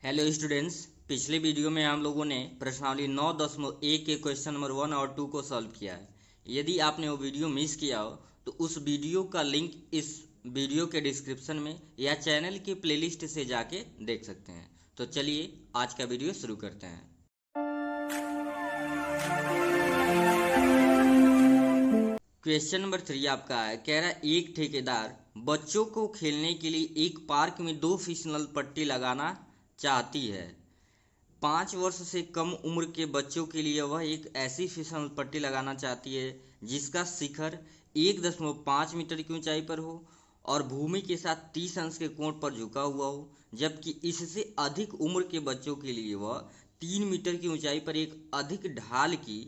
Hello students, पिछले video में हम लोगों ने प्रश्नावली 9.1 के क्वेश्चन नंबर 1 और 2 को सॉल्व किया है। यदि आपने वो वीडियो मिस किया हो तो उस वीडियो का लिंक इस वीडियो के डिस्क्रिप्शन में या चैनल की प्लेलिस्ट से जाके देख सकते हैं। तो चलिए आज का वीडियो शुरू करते हैं। क्वेश्चन नंबर 3 आपका है, कह रहा है एक ठेकेदार बच्चों को खेलने के लिए एक पार्क में 2 फिसलन पट्टी लगाना चाहती है। 5 वर्ष से कम उम्र के बच्चों के लिए वह एक ऐसी फिसल पट्टी लगाना चाहती है जिसका शिखर 1.5 मीटर की ऊंचाई पर हो और भूमि के साथ 30 अंश के कोण पर झुका हुआ हो, जबकि इससे अधिक उम्र के बच्चों के लिए वह 3 मीटर की ऊंचाई पर एक अधिक ढाल की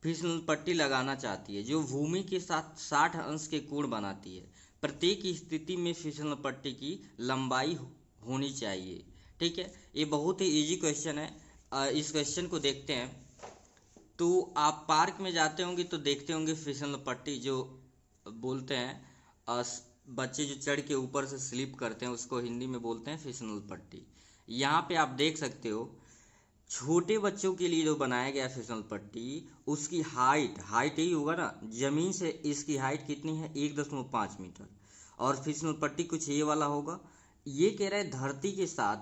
फिसल पट्टी लगाना चाहती है जो भूमि के साथ 60 अंश के कोण बनाती है। प्रत्येक स्थिति में फिसल पट्टी की लंबाई होनी चाहिए। ठीक है, ये बहुत ही इजी क्वेश्चन है। इस क्वेश्चन को देखते हैं। तो आप पार्क में जाते होंगे तो देखते होंगे फिसल पट्टी जो बोलते हैं, बच्चे जो चढ़ के ऊपर से स्लिप करते हैं उसको हिंदी में बोलते हैं फिसल पट्टी। यहाँ पे आप देख सकते हो छोटे बच्चों के लिए जो बनाया गया फिसल पट्टी, उसकी हाइट यही होगा ना, जमीन से इसकी हाइट कितनी है 1.5 मीटर और फिसल पट्टी कुछ ये वाला होगा। ये कह रहा है धरती के साथ,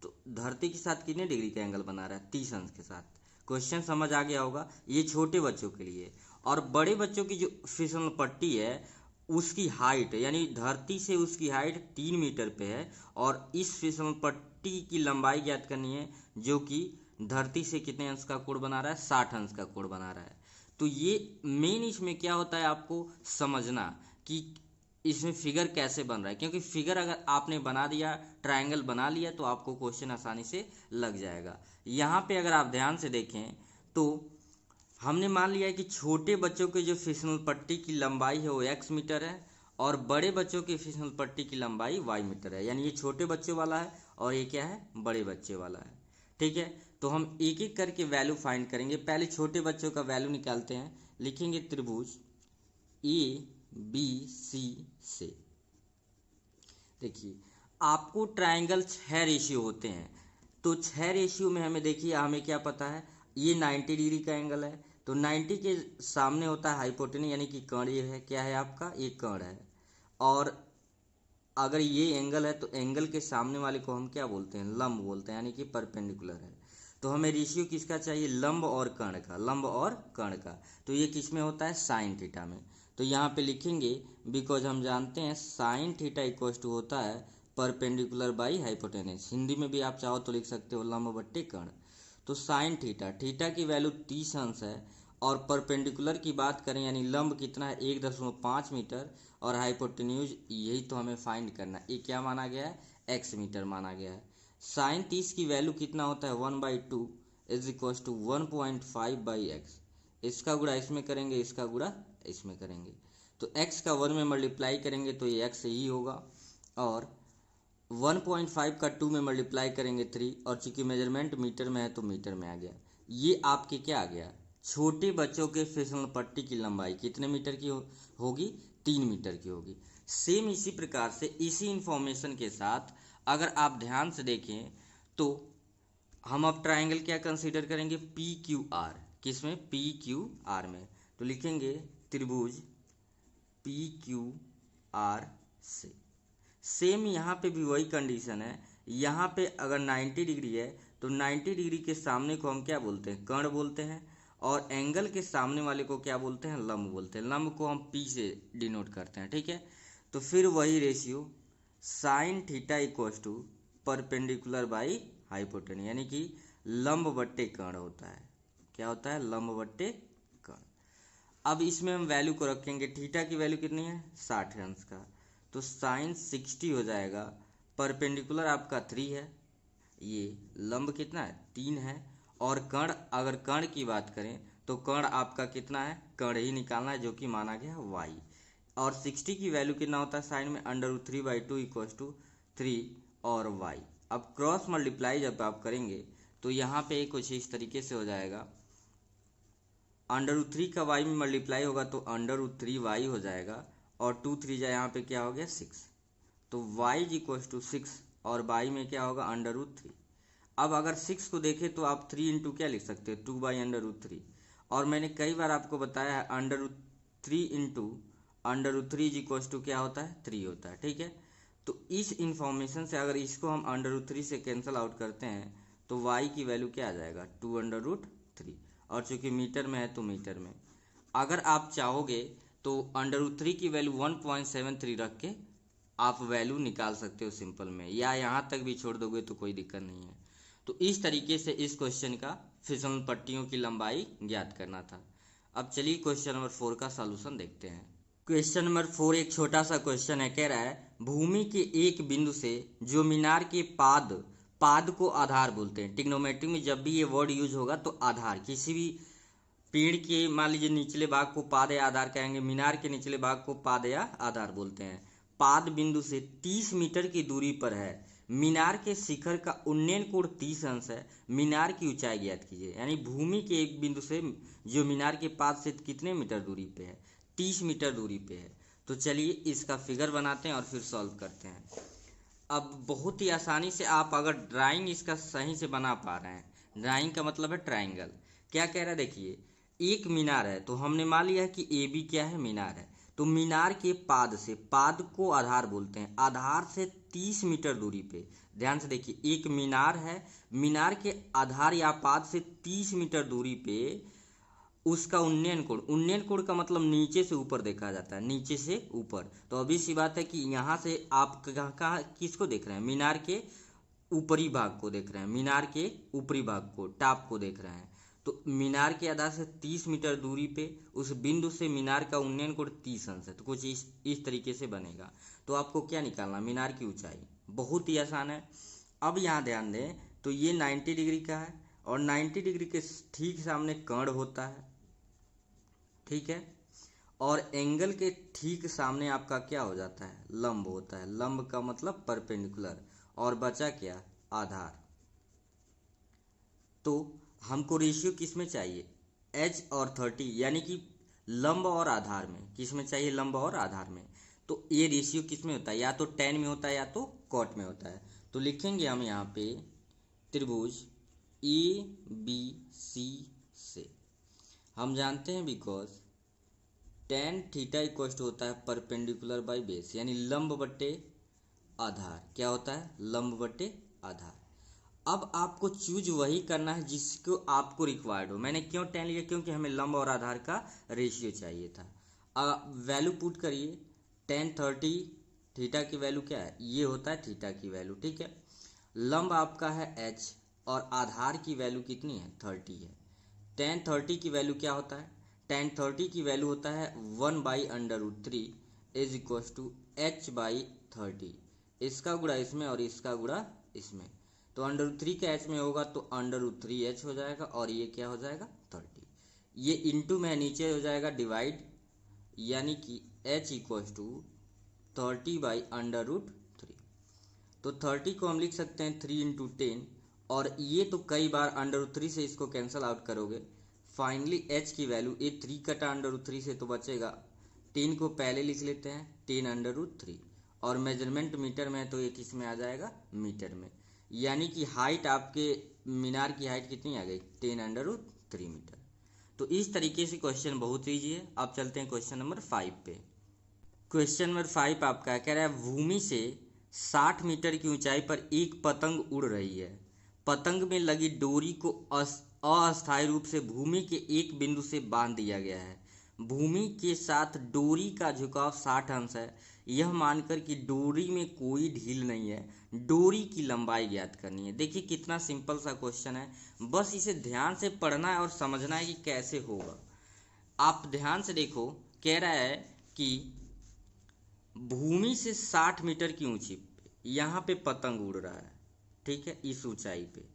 तो धरती के साथ कितने डिग्री का एंगल बना रहा है 30 अंश के साथ। क्वेश्चन समझ आ गया होगा। ये छोटे बच्चों के लिए। और बड़े बच्चों की जो फिसल पट्टी है उसकी हाइट यानी धरती से उसकी हाइट 3 मीटर पे है और इस फिसल पट्टी की लंबाई ज्ञात करनी है जो कि धरती से कितने अंश का कोण बना रहा है, 60 अंश का कोण बना रहा है। तो ये मेन इसमें क्या होता है आपको समझना कि इसमें फिगर कैसे बन रहा है, क्योंकि फिगर अगर आपने बना दिया, ट्रायंगल बना लिया तो आपको क्वेश्चन आसानी से लग जाएगा। यहाँ पे अगर आप ध्यान से देखें तो हमने मान लिया है कि छोटे बच्चों के जो फिसल पट्टी की लंबाई है वो x मीटर है और बड़े बच्चों की फिसल पट्टी की लंबाई y मीटर है। यानी ये छोटे बच्चे वाला है और ये क्या है, बड़े बच्चे वाला है। ठीक है, तो हम एक एक करके वैल्यू फाइंड करेंगे। पहले छोटे बच्चों का वैल्यू निकालते हैं। लिखेंगे त्रिभुज ABC से। देखिए आपको ट्रायंगल 6 रेशियो होते हैं, तो 6 रेशियो में हमें देखिए हमें क्या पता है, ये 90 डिग्री का एंगल है तो 90 के सामने होता है हाइपोटेनस यानी कि कर्ण। ये है क्या है आपका, ये कर्ण है। और अगर ये एंगल है तो एंगल के सामने वाले को हम क्या बोलते हैं, लंब बोलते हैं, यानी कि परपेंडिकुलर है। तो हमें रेशियो किसका चाहिए, लंब और कर्ण का, लंब और कर्ण का। तो ये किस में होता है, साइन थीटा में। तो यहाँ पे लिखेंगे बिकॉज हम जानते हैं साइन थीटा इक्वल्स टू होता है परपेंडिकुलर बाई हाइपोटेनस। हिंदी में भी आप चाहो तो लिख सकते हो लंब बट्टे कर्ण। तो साइन थीटा, थीटा की वैल्यू 30 अंश है और परपेंडिकुलर की बात करें यानी लंब कितना है 1.5 मीटर और हाइपोटेन्यूज यही तो हमें फाइंड करना है। ये क्या माना गया है, x मीटर माना गया है। साइन 30 की वैल्यू कितना होता है 1/2 इज इक्वल टू 1.5/x। इसका गुणा इसमें करेंगे, इसका गुणा इसमें करेंगे तो x का 1 में मल्टीप्लाई करेंगे तो ये x ही होगा और 1.5 का 2 में मल्टीप्लाई करेंगे 3 और चूंकि मेजरमेंट मीटर में है तो मीटर में आ गया। ये आपके क्या आ गया, छोटे बच्चों के फिसल पट्टी की लंबाई कितने मीटर की होगी, 3 मीटर की होगी। सेम इसी प्रकार से इसी इंफॉर्मेशन के साथ अगर आप ध्यान से देखें तो हम अब ट्रायंगल क्या कंसीडर करेंगे, PQR। किसमें, PQR में। तो लिखेंगे त्रिभुज PQR से। सेम यहाँ पे भी वही कंडीशन है। यहाँ पे अगर 90 डिग्री है तो 90 डिग्री के सामने को हम क्या बोलते हैं, कर्ण बोलते हैं और एंगल के सामने वाले को क्या बोलते हैं, लंब बोलते हैं। लंब को हम P से डिनोट करते हैं। ठीक है, तो फिर वही ratio sine theta equals to perpendicular by hypotenuse यानी कि लंब बट्टे कर्ण होता है। क्या होता है, लंब बट्टे कर्ण। अब इसमें हम वैल्यू को रखेंगे, थीटा की वैल्यू कितनी है 60 अंश का, तो साइन 60 हो जाएगा। परपेंडिकुलर आपका 3 है, ये लंब कितना है 3 है और कर्ण, अगर कर्ण की बात करें तो कर्ण आपका कितना है, कर्ण ही निकालना है जो कि माना गया y। और 60 की वैल्यू कितना होता है साइन में, √3/2 इक्वल्स टू 3 और y। अब क्रॉस मल्टीप्लाई जब आप करेंगे तो यहाँ पे कुछ इस तरीके से हो जाएगा, √3 का y में मल्टीप्लाई होगा तो √3y हो जाएगा और 2 3 जा यहाँ पे क्या हो गया 6, तो y इक्वल्स टू 6 और बाई में क्या होगा √3। अब अगर 6 को देखें तो आप 3 इंटू क्या लिख सकते हो 2/√3। और मैंने कई बार आपको बताया है √3 इंटू √3 इज इक्वल्स टू क्या होता है 3 होता है। ठीक है, तो इस इंफॉर्मेशन से अगर इसको हम √3 से कैंसिल आउट करते हैं तो y की वैल्यू क्या आ जाएगा 2√3। और चूंकि मीटर में है तो मीटर में। अगर आप चाहोगे तो √3 की वैल्यू 1.73 रख के आप वैल्यू निकाल सकते हो सिंपल में, या यहाँ तक भी छोड़ दोगे तो कोई दिक्कत नहीं है। तो इस तरीके से इस क्वेश्चन का फिसलन पट्टियों की लंबाई ज्ञात करना था। अब चलिए क्वेश्चन नंबर 4 का सॉल्यूशन देखते हैं। क्वेश्चन नंबर 4 एक छोटा सा क्वेश्चन है। कह रहा है भूमि के एक बिंदु से जो मीनार के पाद को आधार बोलते हैं। ट्रिग्नोमेट्री में जब भी ये वर्ड यूज होगा तो आधार, किसी भी पेड़ के मान लीजिए निचले भाग को पाद या आधार कहेंगे, मीनार के निचले भाग को पाद या आधार बोलते हैं। पाद बिंदु से 30 मीटर की दूरी पर है। मीनार के शिखर का उन्नयन कोण 30 अंश है। मीनार की ऊंचाई ज्ञात कीजिए। यानी भूमि के एक बिंदु से जो मीनार के पाद से कितने मीटर दूरी पे है 30 मीटर दूरी पे है। तो चलिए इसका फिगर बनाते हैं और फिर सॉल्व करते हैं। अब बहुत ही आसानी से आप अगर ड्राइंग इसका सही से बना पा रहे हैं, ड्राइंग का मतलब है ट्राइंगल। क्या कह रहा है देखिए, एक मीनार है तो हमने मान लिया है कि ए बी क्या है मीनार है। तो मीनार के पाद से, पाद को आधार बोलते हैं, आधार से 30 मीटर दूरी पे, ध्यान से देखिए एक मीनार है, मीनार के आधार या पाद से 30 मीटर दूरी पे उसका उन्नयन कोण का मतलब नीचे से ऊपर देखा जाता है, नीचे से ऊपर। तो अभी सी बात है कि यहाँ से आप कहाँ किसको देख रहे हैं, मीनार के ऊपरी भाग को देख रहे हैं, मीनार के ऊपरी भाग को, टॉप को देख रहे हैं। तो मीनार के आधार से 30 मीटर दूरी पे उस बिंदु से मीनार का उन्नयन कोण 30 अंश है। तो कुछ इस तरीके से बनेगा। तो आपको क्या निकालना, मीनार की ऊंचाई। बहुत ही आसान है। अब यहाँ ध्यान दें तो ये 90 डिग्री का है और 90 डिग्री के ठीक सामने कर्ण होता है, ठीक है। और एंगल के ठीक सामने आपका क्या हो जाता है, लंब होता है। लंब का मतलब परपेंडिकुलर, और बचा क्या, आधार। तो हमको रेशियो किस में चाहिए, h और 30, यानी कि लंब और आधार में। किस में चाहिए, लंब और आधार में। तो ये रेशियो किस में होता है, या तो tan में होता है या तो cot में होता है। तो लिखेंगे हम यहाँ पे त्रिभुज ABC से हम जानते हैं because tan theta equal to होता है परपेंडिकुलर बाई बेस, यानी लंब बट्टे आधार। क्या होता है, लंब बट्टे आधार। अब आपको चूज वही करना है जिसको आपको रिक्वायर्ड हो। मैंने क्यों tan लिया, क्योंकि हमें लंब और आधार का रेशियो चाहिए था। वैल्यू पुट करिए, tan 30 थीटा की वैल्यू क्या है, ये होता है थीटा की वैल्यू, ठीक है। लंब आपका है h और आधार की वैल्यू कितनी है, 30 है। tan 30 की वैल्यू क्या होता है, tan 30 की वैल्यू होता है 1/√3 इज इक्वल टू h/30। इसका गुणा इसमें और इसका गुणा इसमें, तो √3 का h में होगा तो √3h हो जाएगा, और ये क्या हो जाएगा 30। ये इंटू में नीचे हो जाएगा डिवाइड, यानी कि h इक्वल टू 30/√3। तो 30 को हम लिख सकते हैं 3 इंटू 10, और ये तो कई बार √3 से इसको कैंसिल आउट करोगे। फाइनली h की वैल्यू, ये 3 कटा √3 से तो बचेगा, 10 को पहले लिख लेते हैं 10√3, और मेजरमेंट मीटर में है तो ये किस में आ जाएगा, मीटर में। यानी कि हाइट आपके मीनार की हाइट कितनी आ गई, 10√3 मीटर। तो इस तरीके से क्वेश्चन बहुत ईजी है। अब चलते हैं क्वेश्चन नंबर 5 पे। क्वेश्चन नंबर 5 आपका कह रहा है भूमि से 60 मीटर की ऊंचाई पर एक पतंग उड़ रही है। पतंग में लगी डोरी को अस्थायी रूप से भूमि के एक बिंदु से बांध दिया गया है। भूमि के साथ डोरी का झुकाव 60 अंश है। यह मानकर कि डोरी में कोई ढील नहीं है, डोरी की लंबाई ज्ञात करनी है। देखिए कितना सिंपल सा क्वेश्चन है, बस इसे ध्यान से पढ़ना है और समझना है कि कैसे होगा। आप ध्यान से देखो, कह रहा है कि भूमि से 60 मीटर की ऊंची पे यहाँ पे पतंग उड़ रहा है, ठीक है। इस ऊंचाई पे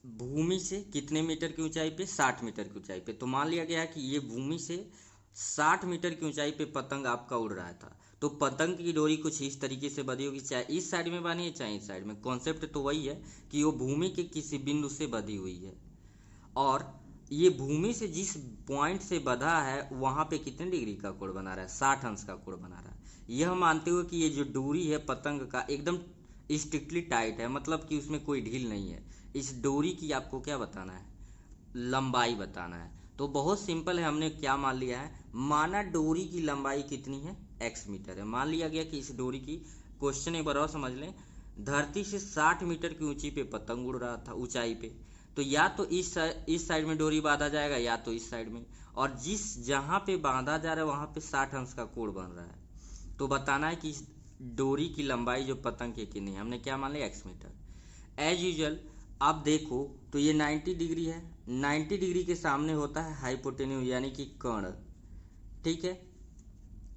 भूमि से कितने मीटर की ऊंचाई पे, 60 मीटर की ऊंचाई पे। तो मान लिया गया है कि ये भूमि से 60 मीटर की ऊंचाई पे पतंग आपका उड़ रहा था। तो पतंग की डोरी कुछ इस तरीके से बंधी होगी, चाहे इस साइड में बानी है चाहे इस साइड में। कॉन्सेप्ट तो वही है कि वो भूमि के किसी बिंदु से बंधी हुई है, और ये भूमि से जिस पॉइंट से बंधा है वहां पे कितने डिग्री का कोण बना रहा है, 60 अंश का कोण बना रहा है। यह मानते हुए कि ये जो डोरी है पतंग का एकदम स्ट्रिक्टली टाइट है, मतलब कि उसमें कोई ढील नहीं है। इस डोरी की आपको क्या बताना है, लंबाई बताना है। तो बहुत सिंपल है, हमने क्या मान लिया है, माना डोरी की लंबाई कितनी है, x मीटर है। मान लिया गया कि इस डोरी की, क्वेश्चन एक बार और समझ लें, धरती से 60 मीटर की ऊंची पे पतंग उड़ रहा था, ऊंचाई पे। तो या तो इस साइड में डोरी बांधा जाएगा या तो इस साइड में, और जिस जहाँ पे बांधा जा रहा है वहाँ पे 60 अंश का कोण बन रहा है। तो बताना है कि इस डोरी की लंबाई जो पतंग की कितनी है, हमने क्या मान लिया, x मीटर। एज यूजल आप देखो तो ये 90 डिग्री है, 90 डिग्री के सामने होता है हाइपोटेन्यूज यानी कि कर्ण, ठीक है,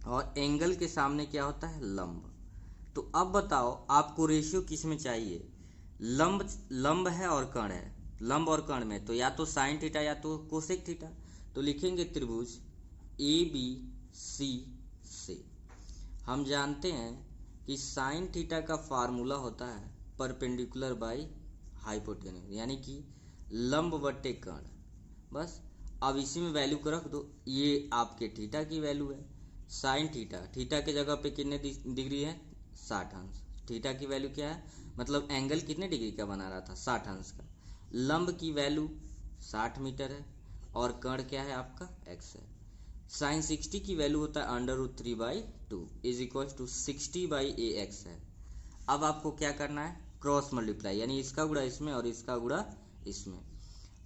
और एंगल के सामने क्या होता है, लंब। तो अब बताओ आपको रेशियो किस में चाहिए, लंब है और कर्ण है, लंब और कर्ण में, तो या तो साइन थीटा या तो कोसेक थीटा। तो लिखेंगे त्रिभुज ए बी सी से। हम जानते हैं कि साइन थीटा का फार्मूला होता है परपेंडिकुलर बाई हाइपोटेन्यूज, यानी कि लंब बट्टे कर्ण। बस अब इसी में वैल्यू को रख दो, ये आपके थीटा की वैल्यू है, साइन थीटा, थीटा के जगह पे कितने डिग्री है, 60 अंश। थीटा की वैल्यू क्या है, मतलब एंगल कितने डिग्री का बना रहा था, 60 अंश का। लंब की वैल्यू 60 मीटर है और कर्ण क्या है आपका, x है। साइन 60 की वैल्यू होता है √3/2 इज इक्वल टू 60/ax है। अब आपको क्या करना है, क्रॉस मल्टीप्लाई, यानी इसका गुणा इसमें और इसका गुणा इसमें।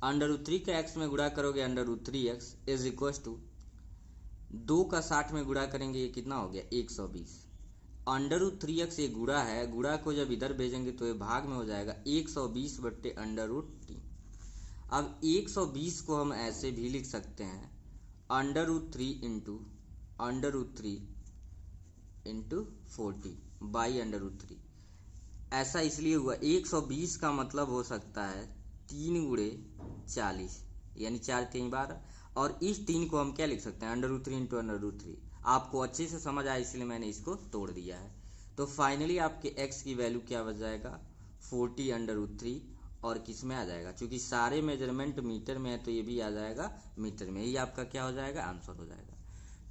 √3 का x में गुणा करोगे √3x इज इक्वल टू 2 का 60 में गुणा करेंगे, ये कितना हो गया, 120। √3x ये गुणा है, गुणा को जब इधर भेजेंगे तो ये भाग में हो जाएगा 120/√3। अब 120 को हम ऐसे भी लिख सकते हैं √3 इंटू 40/√3। ऐसा इसलिए हुआ, 120 का मतलब हो सकता है 3 गुणे 40 यानी 4 3 12, और इस 3 को हम क्या लिख सकते हैं, √3 इंटू √3। आपको अच्छे से समझ आया इसलिए मैंने इसको तोड़ दिया है। तो फाइनली आपके x की वैल्यू क्या बच जाएगा, 40/√3, और किस में आ जाएगा, क्योंकि सारे मेजरमेंट मीटर में है तो ये भी आ जाएगा मीटर में, ये आपका क्या हो जाएगा, आंसर हो जाएगा।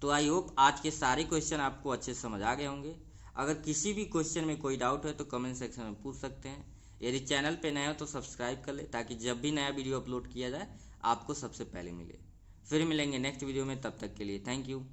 तो आई होप आज के सारे क्वेश्चन आपको अच्छे से समझ आ गए होंगे। अगर किसी भी क्वेश्चन में कोई डाउट है तो कमेंट सेक्शन में पूछ सकते हैं। यदि चैनल पे नए हो तो सब्सक्राइब कर ले, ताकि जब भी नया वीडियो अपलोड किया जाए आपको सबसे पहले मिले। फिर मिलेंगे नेक्स्ट वीडियो में, तब तक के लिए थैंक यू।